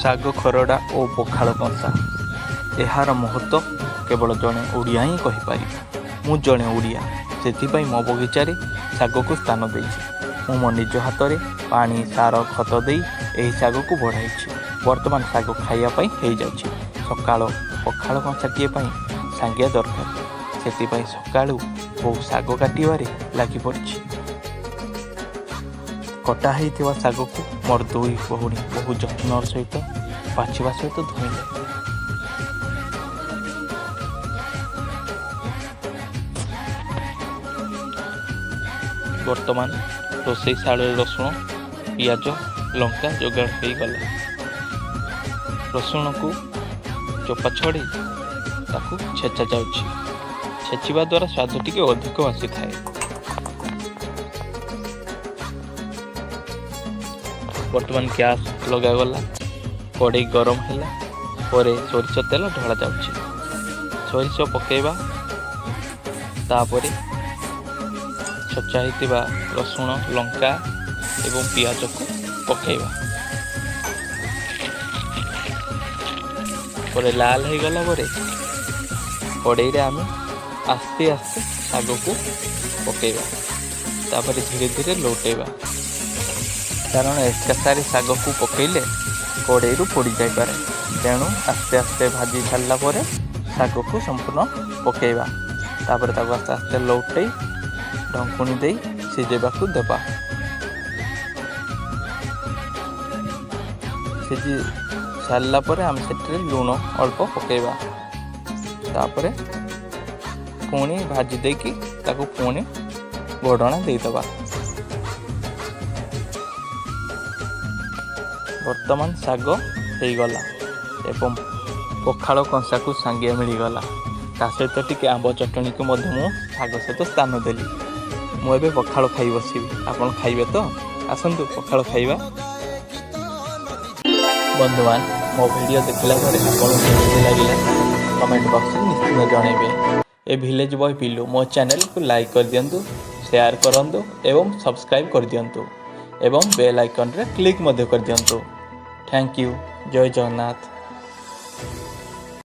ଶାଗ ଖରଡ଼ା ଓ ପଖାଳ କଂସା ଏହାର ମହତ୍ତ୍ୱ କେବଳ ଜଣେ ଓଡ଼ିଆ ହିଁ କହିପାରିବ। ମୁଁ ଜଣେ ଓଡ଼ିଆ, ସେଥିପାଇଁ ମୋ ବଗିଚାରେ ଶାଗକୁ ସ୍ଥାନ ଦେଇଛି। ମୁଁ ମୋ ନିଜ ହାତରେ ପାଣି, ସାର, ଖତ ଦେଇ ଏହି ଶାଗକୁ ବଢ଼ାଇଛି। ବର୍ତ୍ତମାନ ଶାଗ ଖାଇବା ପାଇଁ ହେଇଯାଉଛି। ସକାଳ ପଖାଳ କଂସାଟିଏ ପାଇଁ ସାଙ୍ଗିଆ ଦରକାର, ସେଥିପାଇଁ ସକାଳୁ ବୋଉ ଶାଗ କାଟିବାରେ ଲାଗି ପଡ଼ିଛି। କଟା ହେଇଥିବା ଶାଗକୁ ମୋର ଦୁଇ ଭଉଣୀ ବହୁ ଯତ୍ନର ସହିତ ବାଛିବା ସହିତ ଧୋଇଲେ। ବର୍ତ୍ତମାନ ରୋଷେଇ ଶାଳରେ ରସୁଣ, ପିଆଜ, ଲଙ୍କା ଯୋଗାଡ଼ ହୋଇଗଲା। ରସୁଣକୁ ଚୋପା ଛଡ଼େଇ ତାକୁ ଛେଚା ଯାଉଛି। ଛେଚିବା ଦ୍ୱାରା ସ୍ୱାଦ ଟିକେ ଅଧିକ ଆସିଥାଏ। ବର୍ତ୍ତମାନ ଗ୍ୟାସ୍ ଲଗାଗଲା, କଡ଼େଇ ଗରମ ହେଲା ପରେ ସୋରିଷ ତେଲ ଢଳା ଯାଉଛି। ସୋରିଷ ପକାଇବା, ତାପରେ ଛେଚା ହେଇଥିବା ରସୁଣ, ଲଙ୍କା ଏବଂ ପିଆଜକୁ ପକାଇବା। ପରେ ଲାଲ ହେଇଗଲା ପରେ କଡ଼େଇରେ ଆମେ ଆସ୍ତେ ଆସ୍ତେ ଶାଗକୁ ପକାଇବା, ତାପରେ ଧୀରେ ଧୀରେ ଲଉଟାଇବା, କାରଣ ଏକାସାରି ଶାଗକୁ ପକାଇଲେ କଡ଼େଇରୁ ପୋଡ଼ି ଯାଇପାରେ। ତେଣୁ ଆସ୍ତେ ଆସ୍ତେ ଭାଜି ସାରିଲା ପରେ ଶାଗକୁ ସମ୍ପୂର୍ଣ୍ଣ ପକାଇବା, ତାପରେ ତାକୁ ଆସ୍ତେ ଆସ୍ତେ ଲଉଟାଇ ଢଙ୍କୁଣି ଦେଇ ସିଝେଇବାକୁ ଦେବା। ସିଝି ସାରିଲା ପରେ ଆମେ ସେଥିରେ ଲୁଣ ଅଳ୍ପ ପକାଇବା, ତାପରେ ପୁଣି ଭାଜି ଦେଇକି ତାକୁ ପୁଣି ଘୋଡ଼ଣା ଦେଇଦେବା। ବର୍ତ୍ତମାନ ଶାଗ ହେଇଗଲା ଏବଂ ପଖାଳ କଂସାକୁ ସାଙ୍ଗିଆ ମିଳିଗଲା। ତା ସହିତ ଟିକେ ଆମ୍ବ ଚଟଣିକୁ ମଧ୍ୟ ମୁଁ ଶାଗ ସହିତ ସ୍ଥାନ ଦେଲି। ମୁଁ ଏବେ ପଖାଳ ଖାଇ ବସିବି। ଆପଣ ଖାଇବେ ତ? ଆସନ୍ତୁ ପଖାଳ ଖାଇବା। ବନ୍ଧୁମାନେ, ମୋ ଭିଡ଼ିଓ ଦେଖିଲା ପରେ ଆପଣଙ୍କୁ କେମିତି ଲାଗିଲା କମେଣ୍ଟ ବକ୍ସରେ ନିଶ୍ଚିତ ଜଣାଇବେ। ଏ ଭିଲେଜ ବୟ ପିଲୁ ମୋ ଚ୍ୟାନେଲକୁ ଲାଇକ୍ କରିଦିଅନ୍ତୁ, ସେୟାର କରନ୍ତୁ ଏବଂ ସବସ୍କ୍ରାଇବ୍ କରିଦିଅନ୍ତୁ ଏବଂ ବେଲ୍ ଆଇକନ୍ରେ କ୍ଲିକ୍ ମଧ୍ୟ କରିଦିଅନ୍ତୁ। Thank you. ଜୟ ଜଗନ୍ନାଥ।